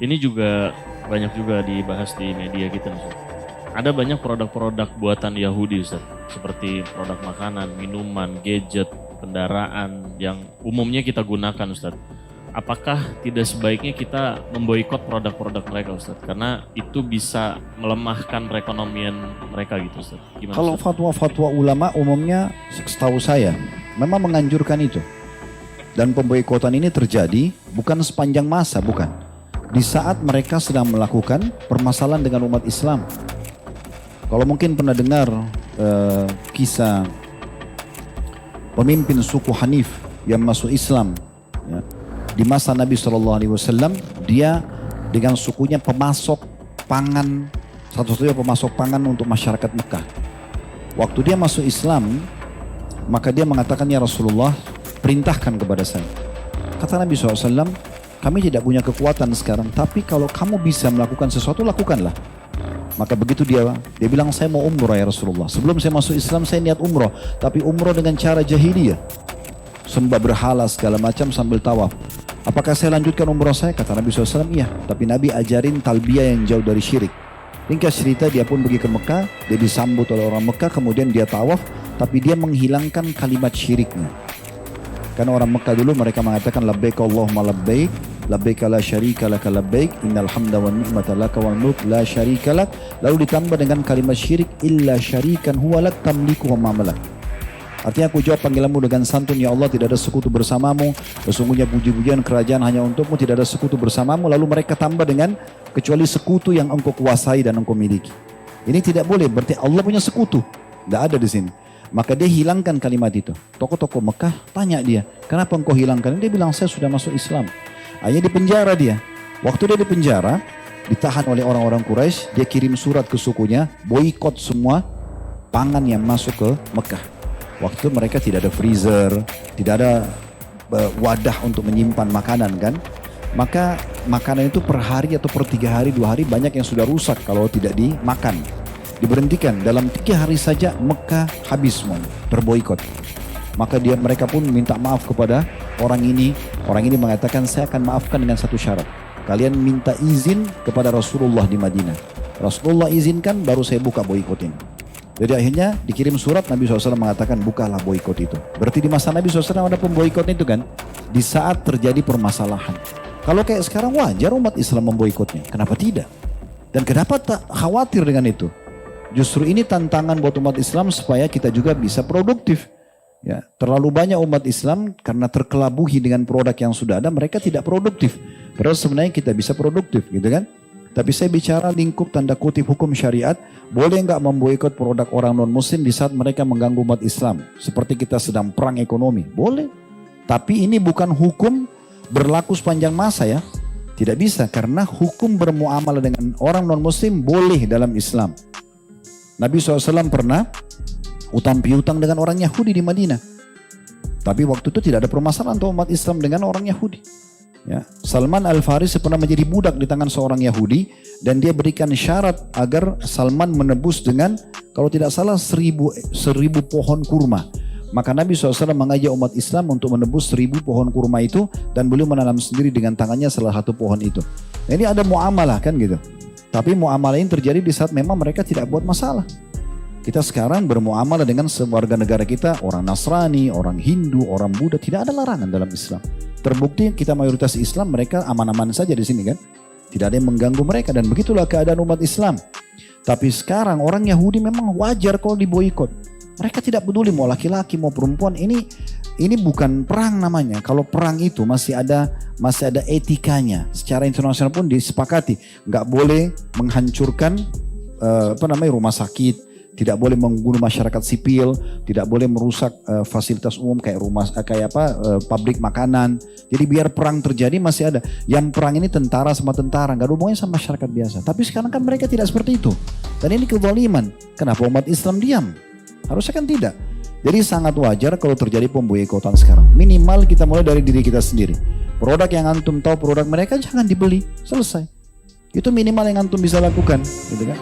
Ini juga banyak juga dibahas di media kita, Ustaz. Ada banyak produk-produk buatan Yahudi, Ustaz. Seperti produk makanan, minuman, gadget, kendaraan yang umumnya kita gunakan, Ustaz. Apakah tidak sebaiknya kita memboikot produk-produk mereka, Ustaz? Karena itu bisa melemahkan perekonomian mereka gitu, Ustaz. Gimana, Kalau Ustaz? fatwa-fatwa ulama umumnya setahu saya memang menganjurkan itu. Dan pemboikotan ini terjadi bukan sepanjang masa, bukan. Di saat mereka sedang melakukan permasalahan dengan umat Islam. Kalau mungkin pernah dengar kisah pemimpin suku Hanif yang masuk Islam, ya. Di masa Nabi SAW, dia dengan sukunya pemasok pangan, satu-satunya pemasok pangan untuk masyarakat Mekah. Waktu dia masuk Islam, maka dia mengatakan, ya Rasulullah, perintahkan kepada saya. Kata Nabi SAW, kami tidak punya kekuatan sekarang, tapi kalau kamu bisa melakukan sesuatu, lakukanlah. Maka begitu dia bilang, saya mau umrah ya Rasulullah. Sebelum saya masuk Islam, saya niat umrah, tapi umrah dengan cara jahiliyah. Sembah berhala segala macam sambil tawaf. Apakah saya lanjutkan umrah saya? Kata Nabi SAW, iya. Tapi Nabi ajarin talbiyah yang jauh dari syirik. Ringkas cerita, dia pun pergi ke Mekah, dia disambut oleh orang Mekah, kemudian dia tawaf, tapi dia menghilangkan kalimat syiriknya. Karena orang Mekah dulu mereka mengatakan labbaik Allahumma labbaik, labbaik la syarika laka labbaik, innal hamda wan ni'mata laka wal mulk la syarika lak. Lalu ditambah dengan kalimat syirik, illa syarikan huwa lak tamliku wa ma malak. Artinya aku jawab panggilanmu dengan santun, ya Allah tidak ada sekutu bersamamu, sesungguhnya puji-pujian kerajaan hanya untukmu, tidak ada sekutu bersamamu. Lalu mereka tambah dengan kecuali sekutu yang engkau kuasai dan engkau miliki. Ini tidak boleh, berarti Allah punya sekutu. Tidak ada di sini. Maka dia hilangkan kalimat itu. Tokoh-tokoh Mekah tanya dia, kenapa engkau hilangkan? Dia bilang, saya sudah masuk Islam. Akhirnya dipenjara dia. Waktu dia dipenjara, ditahan oleh orang-orang Quraisy, dia kirim surat ke sukunya, boikot semua pangan yang masuk ke Mekah. Waktu itu mereka tidak ada freezer, tidak ada wadah untuk menyimpan makanan kan. Maka makanan itu per hari atau per 3 hari, 2 hari banyak yang sudah rusak kalau tidak dimakan. Diberhentikan, dalam 3 hari saja Mekah habis semua, terboikot. Maka mereka pun minta maaf kepada orang ini. Orang ini mengatakan, saya akan maafkan dengan satu syarat. Kalian minta izin kepada Rasulullah di Madinah. Rasulullah izinkan, baru saya buka boikot ini. Jadi akhirnya dikirim surat, Nabi SAW mengatakan bukalah boikot itu. Berarti di masa Nabi SAW ada pemboikot itu kan. Di saat terjadi permasalahan. Kalau kayak sekarang wajar umat Islam memboikotnya. Kenapa tidak? Dan kenapa tak khawatir dengan itu? Justru ini tantangan buat umat Islam supaya kita juga bisa produktif. Ya, terlalu banyak umat Islam karena terkelabuhi dengan produk yang sudah ada, mereka tidak produktif. Padahal sebenarnya kita bisa produktif gitu kan. Tapi saya bicara lingkup tanda kutip hukum syariat, boleh nggak memboikot produk orang non muslim di saat mereka mengganggu umat Islam? Seperti kita sedang perang ekonomi, boleh. Tapi ini bukan hukum berlaku sepanjang masa ya. Tidak bisa, karena hukum bermuamalah dengan orang non muslim boleh dalam Islam. Nabi SAW pernah utang piutang dengan orang Yahudi di Madinah. Tapi waktu itu tidak ada permasalahan untuk umat Islam dengan orang Yahudi. Ya, Salman Al-Farisi pernah menjadi budak di tangan seorang Yahudi dan dia berikan syarat agar Salman menebus dengan kalau tidak salah 1000 pohon kurma. Maka Nabi SAW mengajak umat Islam untuk menebus 1000 pohon kurma itu dan beliau menanam sendiri dengan tangannya salah satu pohon itu. Nah, ini ada muamalah kan gitu. Tapi muamalah ini terjadi di saat memang mereka tidak buat masalah. Kita sekarang bermuamalah dengan warga negara kita, orang Nasrani, orang Hindu, orang Buddha, tidak ada larangan dalam Islam. Terbukti kita mayoritas Islam, mereka aman-aman saja di sini kan. Tidak ada yang mengganggu mereka dan begitulah keadaan umat Islam. Tapi sekarang orang Yahudi memang wajar kalau diboikot. Mereka tidak peduli mau laki-laki mau perempuan. Ini bukan perang namanya. Kalau perang itu masih ada etikanya. Secara internasional pun disepakati, nggak boleh menghancurkan rumah sakit. Tidak boleh membunuh masyarakat sipil, tidak boleh merusak fasilitas umum kayak pabrik makanan. Jadi biar perang terjadi masih ada. Yang perang ini tentara sama tentara, nggak ada hubungannya sama masyarakat biasa. Tapi sekarang kan mereka tidak seperti itu. Dan ini kezaliman. Kenapa umat Islam diam? Harusnya kan tidak. Jadi sangat wajar kalau terjadi pemboikotan sekarang. Minimal kita mulai dari diri kita sendiri. Produk yang antum tahu produk mereka jangan dibeli, selesai. Itu minimal yang antum bisa lakukan, gitu kan?